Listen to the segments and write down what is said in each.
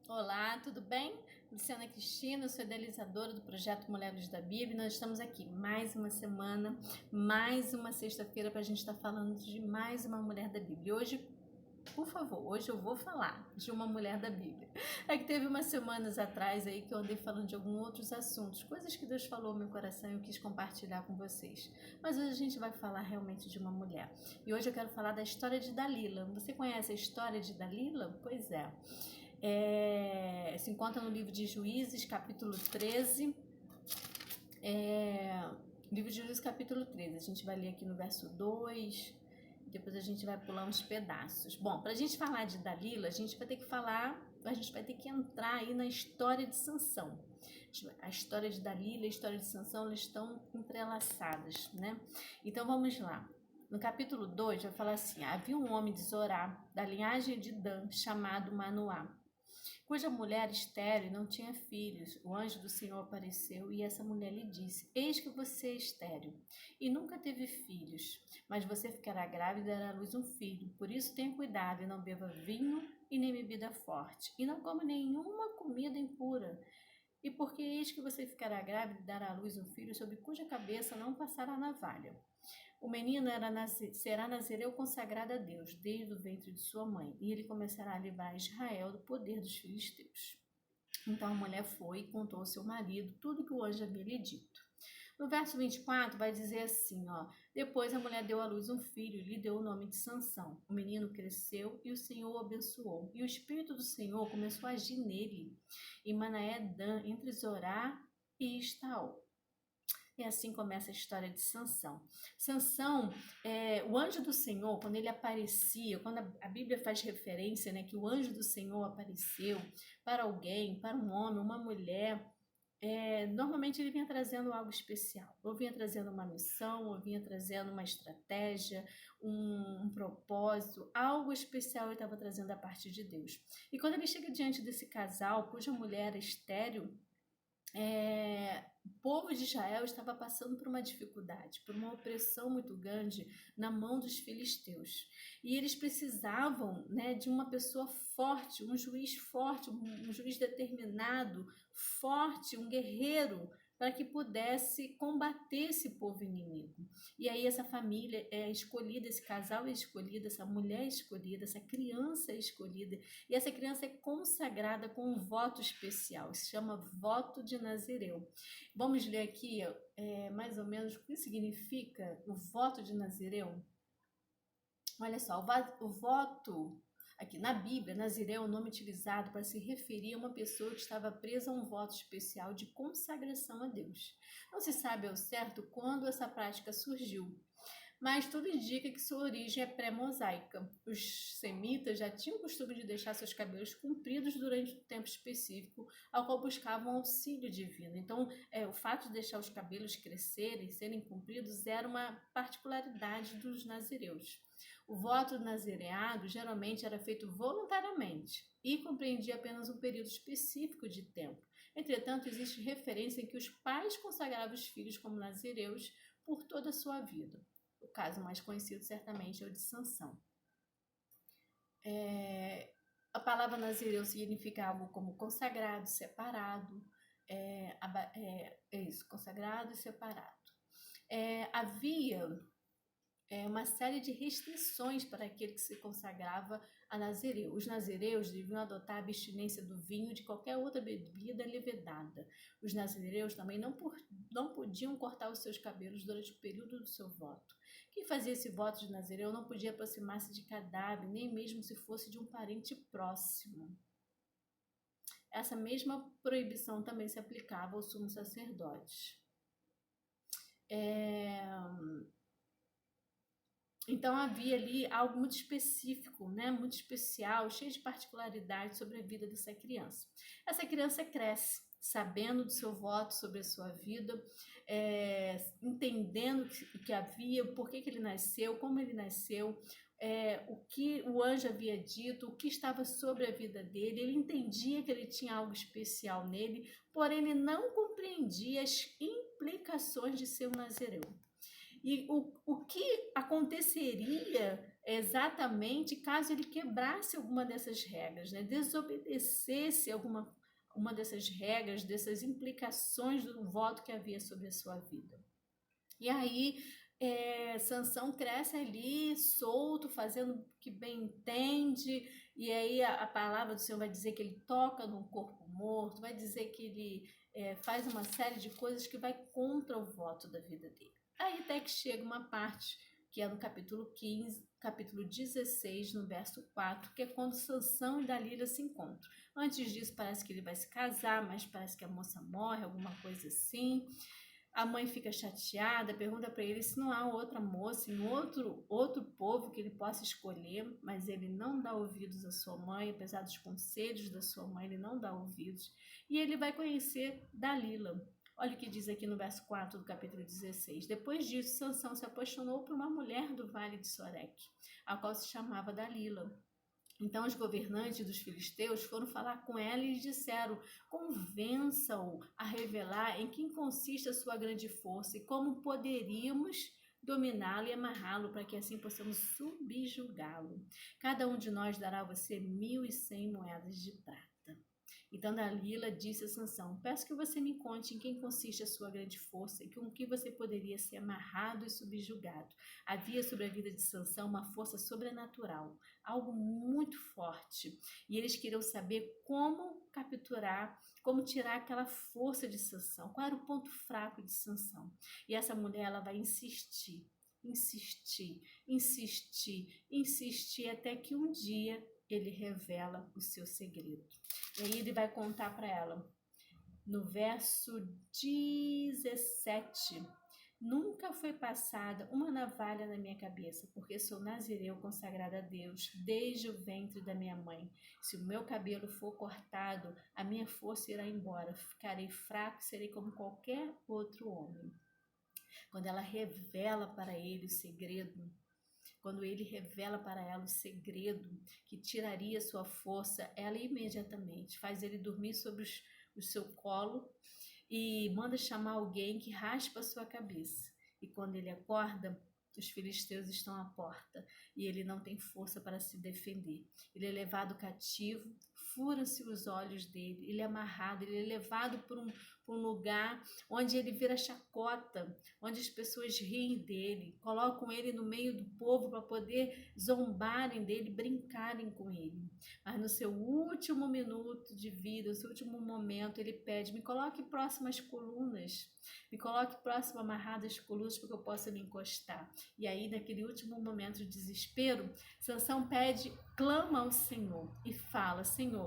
Olá, tudo bem? Luciana Cristina, sou idealizadora do projeto Mulheres da Bíblia. Nós estamos aqui mais uma semana, mais uma sexta-feira para a gente estar falando de mais uma mulher da Bíblia. E hoje, por favor, hoje eu vou falar de uma mulher da Bíblia. É que teve umas semanas atrás aí que eu andei falando de alguns outros assuntos, coisas que Deus falou no meu coração e eu quis compartilhar com vocês. Mas hoje a gente vai falar realmente de uma mulher. E hoje eu quero falar da história de Dalila. Você conhece a história de Dalila? Pois é. Se encontra no livro de Juízes, capítulo 13. Livro de Juízes, capítulo 13. A gente vai ler aqui no verso 2, depois a gente vai pular uns pedaços. Bom, para a gente falar de Dalila, a gente vai ter que entrar aí na história de Sansão. A história de Dalila e a história de Sansão, elas estão entrelaçadas, né? Então vamos lá. No capítulo 2 vai falar assim: havia um homem de Zorá, da linhagem de Dan, chamado Manoá, cuja mulher estéril não tinha filhos. O anjo do Senhor apareceu e essa mulher lhe disse: eis que você é estéril e nunca teve filhos, mas você ficará grávida e dará à luz um filho. Por isso tenha cuidado e não beba vinho e nem bebida forte, e não coma nenhuma comida impura. E porque eis que você ficará grávida e dará à luz um filho, sobre cuja cabeça não passará navalha. O menino será nazireu consagrado a Deus desde o ventre de sua mãe, e ele começará a livrar Israel do poder dos filisteus. Então a mulher foi e contou ao seu marido tudo que o anjo havia lhe dito. No verso 24 vai dizer assim, ó: depois a mulher deu à luz um filho e lhe deu o nome de Sansão. O menino cresceu e o Senhor o abençoou. E o Espírito do Senhor começou a agir nele. E Manaé Dan, entre Zorá e Estaol. E assim começa a história de Sansão. Sansão, o anjo do Senhor, quando ele aparecia, quando a Bíblia faz referência, né, que o anjo do Senhor apareceu para alguém, para um homem, uma mulher, normalmente ele vinha trazendo algo especial. Ou vinha trazendo uma missão, ou vinha trazendo uma estratégia, um propósito, algo especial ele estava trazendo da parte de Deus. E quando ele chega diante desse casal, cuja mulher era estéril, o povo de Israel estava passando por uma dificuldade, por uma opressão muito grande na mão dos filisteus. E eles precisavam, né, de uma pessoa forte, um juiz forte, um juiz determinado, forte, um guerreiro, para que pudesse combater esse povo inimigo. E aí essa família é escolhida, esse casal é escolhido, essa mulher é escolhida, essa criança é escolhida, e essa criança é consagrada com um voto especial, se chama voto de Nazireu. Vamos ler aqui mais ou menos o que significa o voto de Nazireu? Olha só, o voto, aqui na Bíblia, Nazireu é o nome utilizado para se referir a uma pessoa que estava presa a um voto especial de consagração a Deus. Não se sabe ao certo quando essa prática surgiu, mas tudo indica que sua origem é pré-mosaica. Os semitas já tinham o costume de deixar seus cabelos compridos durante um tempo específico, ao qual buscavam auxílio divino. Então, o fato de deixar os cabelos crescerem, serem compridos, era uma particularidade dos nazireus. O voto do nazireado geralmente era feito voluntariamente e compreendia apenas um período específico de tempo. Entretanto, existe referência em que os pais consagravam os filhos como nazireus por toda a sua vida. O caso mais conhecido certamente é o de Sansão. A palavra nazireu significa algo como consagrado, separado. Consagrado e separado. Havia uma série de restrições para aquele que se consagrava a nazireu. Os nazireus deviam adotar a abstinência do vinho e de qualquer outra bebida levedada. Os nazireus também não podiam cortar os seus cabelos durante o período do seu voto. Quem fazia esse voto de nazireu não podia aproximar-se de cadáver, nem mesmo se fosse de um parente próximo. Essa mesma proibição também se aplicava aos sumos sacerdotes. Então havia ali algo muito específico, né? Muito especial, cheio de particularidades sobre a vida dessa criança. Essa criança cresce sabendo do seu voto sobre a sua vida, entendendo o que havia, por que ele nasceu, como ele nasceu, o que o anjo havia dito, o que estava sobre a vida dele. Ele entendia que ele tinha algo especial nele, porém ele não compreendia as implicações de ser um nazireu. E o que aconteceria exatamente caso ele quebrasse alguma dessas regras, né? Desobedecesse uma dessas regras, dessas implicações do voto que havia sobre a sua vida. E aí, Sansão cresce ali, solto, fazendo o que bem entende, e aí a palavra do Senhor vai dizer que ele toca num corpo morto, vai dizer que ele faz uma série de coisas que vai contra o voto da vida dele. Aí até que chega uma parte, que é no capítulo 15, capítulo 16, no verso 4, que é quando Sansão e Dalila se encontram. Antes disso, parece que ele vai se casar, mas parece que a moça morre, alguma coisa assim. A mãe fica chateada, pergunta para ele se não há outra moça em outro povo que ele possa escolher, mas ele não dá ouvidos à sua mãe, apesar dos conselhos da sua mãe, ele não dá ouvidos. E ele vai conhecer Dalila. Olha o que diz aqui no verso 4 do capítulo 16. Depois disso, Sansão se apaixonou por uma mulher do vale de Soreque, a qual se chamava Dalila. Então os governantes dos filisteus foram falar com ela e lhe disseram: convença-o a revelar em que consiste a sua grande força e como poderíamos dominá-lo e amarrá-lo para que assim possamos subjugá-lo. Cada um de nós dará a você 1.100 moedas de prata. Então Dalila disse a Sansão: peço que você me conte em quem consiste a sua grande força e com que você poderia ser amarrado e subjugado. Havia sobre a vida de Sansão uma força sobrenatural, algo muito forte, e eles queriam saber como capturar, como tirar aquela força de Sansão, qual era o ponto fraco de Sansão. E essa mulher, ela vai insistir, até que um dia ele revela o seu segredo. E aí ele vai contar para ela, no verso 17: nunca foi passada uma navalha na minha cabeça, porque sou nazireu consagrado a Deus desde o ventre da minha mãe. Se o meu cabelo for cortado, a minha força irá embora, ficarei fraco e serei como qualquer outro homem. Quando ela revela para ele o segredo, quando ele revela para ela o segredo que tiraria sua força, ela imediatamente faz ele dormir sobre o seu colo e manda chamar alguém que raspa a sua cabeça. E quando ele acorda, os filisteus estão à porta e ele não tem força para se defender. Ele é levado cativo, furam-se os olhos dele, ele é amarrado, ele é levado por um lugar onde ele vira chacota, onde as pessoas riem dele, colocam ele no meio do povo para poder zombarem dele, brincarem com ele. Mas no seu último minuto de vida, no seu último momento, ele pede: me coloque próximo às colunas, me coloque próximo amarrado às colunas para que eu possa me encostar. E aí, naquele último momento de desespero, Sansão pede, clama ao Senhor e fala: Senhor,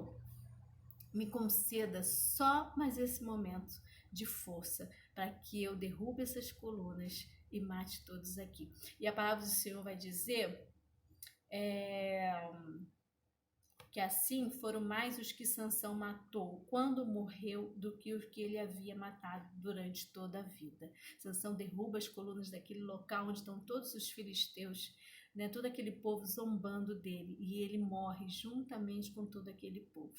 me conceda só mais esse momento de força para que eu derrube essas colunas e mate todos aqui. E a palavra do Senhor vai dizer que assim foram mais os que Sansão matou quando morreu do que os que ele havia matado durante toda a vida. Sansão derruba as colunas daquele local onde estão todos os filisteus, né, todo aquele povo zombando dele, e ele morre juntamente com todo aquele povo.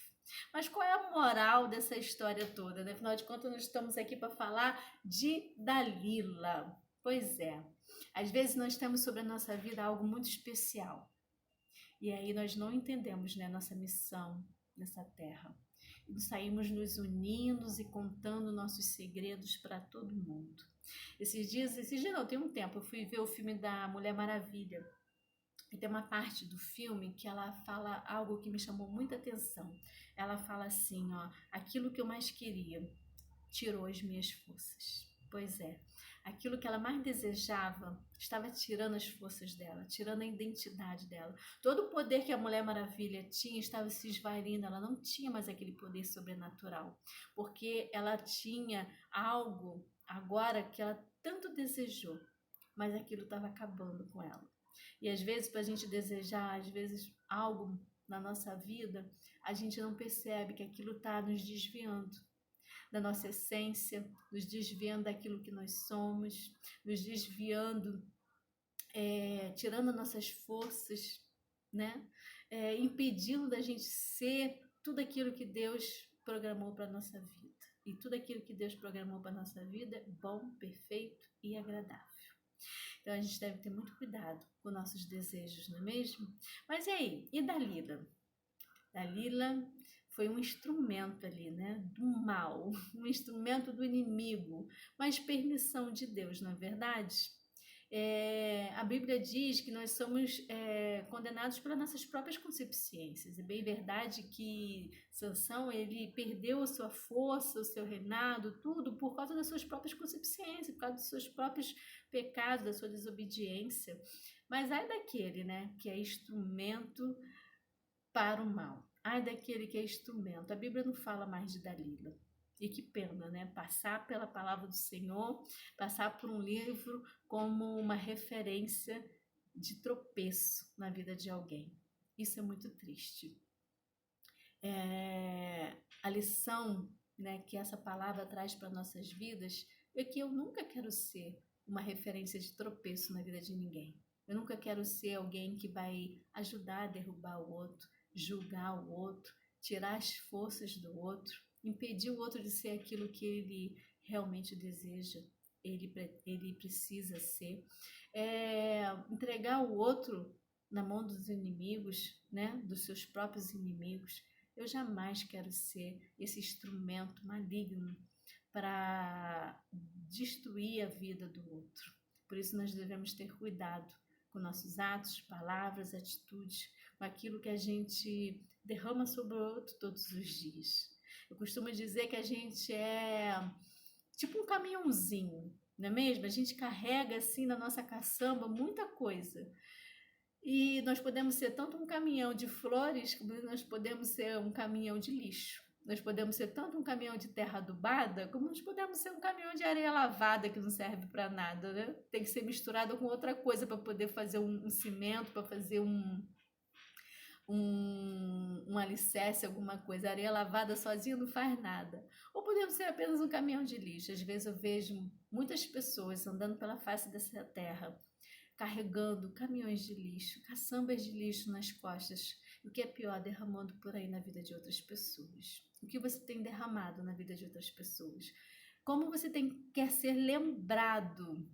Mas qual é a moral dessa história toda, né? Afinal de contas, nós estamos aqui para falar de Dalila. Pois é, às vezes nós temos sobre a nossa vida algo muito especial, e aí nós não entendemos, né, nossa missão nessa terra. E saímos nos unindo e contando nossos segredos para todo mundo. Esses dias não, tem um tempo, eu fui ver o filme da Mulher Maravilha. E tem uma parte do filme que ela fala algo que me chamou muita atenção. Ela fala assim, ó: aquilo que eu mais queria tirou as minhas forças. Pois é, aquilo que ela mais desejava estava tirando as forças dela, tirando a identidade dela. Todo o poder que a Mulher Maravilha tinha estava se esvaindo, ela não tinha mais aquele poder sobrenatural, porque ela tinha algo agora que ela tanto desejou, mas aquilo estava acabando com ela. E às vezes, para a gente desejar, às vezes, algo na nossa vida, a gente não percebe que aquilo está nos desviando da nossa essência, nos desviando daquilo que nós somos, nos desviando, tirando nossas forças, né? Impedindo da gente ser tudo aquilo que Deus programou para a nossa vida. E tudo aquilo que Deus programou para a nossa vida é bom, perfeito e agradável. Então a gente deve ter muito cuidado com nossos desejos, não é mesmo? Mas e aí? E Dalila? Dalila foi um instrumento ali, né, do mal, um instrumento do inimigo, mas permissão de Deus, não é verdade? A Bíblia diz que nós somos condenados pelas nossas próprias concupiscências. É bem verdade que Sansão, ele perdeu a sua força, o seu reinado, tudo por causa das suas próprias concupiscências, por causa dos seus próprios pecados, da sua desobediência. Mas ai daquele, né, que é instrumento para o mal. Ai daquele que é instrumento. A Bíblia não fala mais de Dalila. E que pena, né? Passar pela palavra do Senhor, passar por um livro como uma referência de tropeço na vida de alguém. Isso é muito triste. A lição, né, que essa palavra traz para nossas vidas é que eu nunca quero ser uma referência de tropeço na vida de ninguém. Eu nunca quero ser alguém que vai ajudar a derrubar o outro, julgar o outro, tirar as forças do outro, impedir o outro de ser aquilo que ele realmente deseja, ele precisa ser, entregar o outro na mão dos inimigos, né, dos seus próprios inimigos. Eu jamais quero ser esse instrumento maligno para destruir a vida do outro. Por isso nós devemos ter cuidado com nossos atos, palavras, atitudes, com aquilo que a gente derrama sobre o outro todos os dias. Eu costumo dizer que a gente é tipo um caminhãozinho, não é mesmo? A gente carrega assim na nossa caçamba muita coisa. E nós podemos ser tanto um caminhão de flores, como nós podemos ser um caminhão de lixo. Nós podemos ser tanto um caminhão de terra adubada, como nós podemos ser um caminhão de areia lavada, que não serve para nada, né? Tem que ser misturado com outra coisa para poder fazer um cimento, para fazer um alicerce, alguma coisa. A areia lavada sozinha não faz nada. Ou podemos ser apenas um caminhão de lixo. Às vezes eu vejo muitas pessoas andando pela face dessa terra, carregando caminhões de lixo, caçambas de lixo nas costas. O que é pior, derramando por aí na vida de outras pessoas. O que você tem derramado na vida de outras pessoas? Como você quer ser lembrado?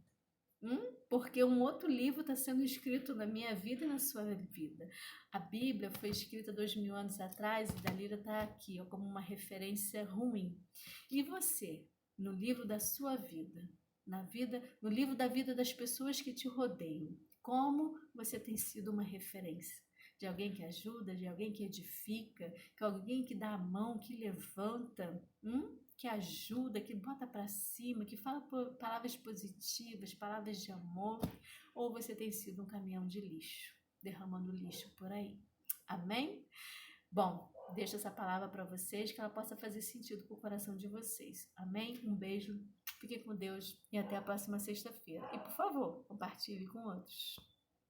Porque um outro livro está sendo escrito na minha vida e na sua vida. A Bíblia foi escrita 2000 anos atrás e Dalila está aqui como uma referência ruim. E você, no livro da sua vida, no livro da vida das pessoas que te rodeiam, como você tem sido uma referência? De alguém que ajuda, de alguém que edifica, de alguém que dá a mão, que levanta, que ajuda, que bota para cima, que fala palavras positivas, palavras de amor, ou você tem sido um caminhão de lixo, derramando lixo por aí? Amém? Bom, deixo essa palavra para vocês, que ela possa fazer sentido para o coração de vocês. Amém? Um beijo, fiquem com Deus e até a próxima sexta-feira. E por favor, compartilhe com outros.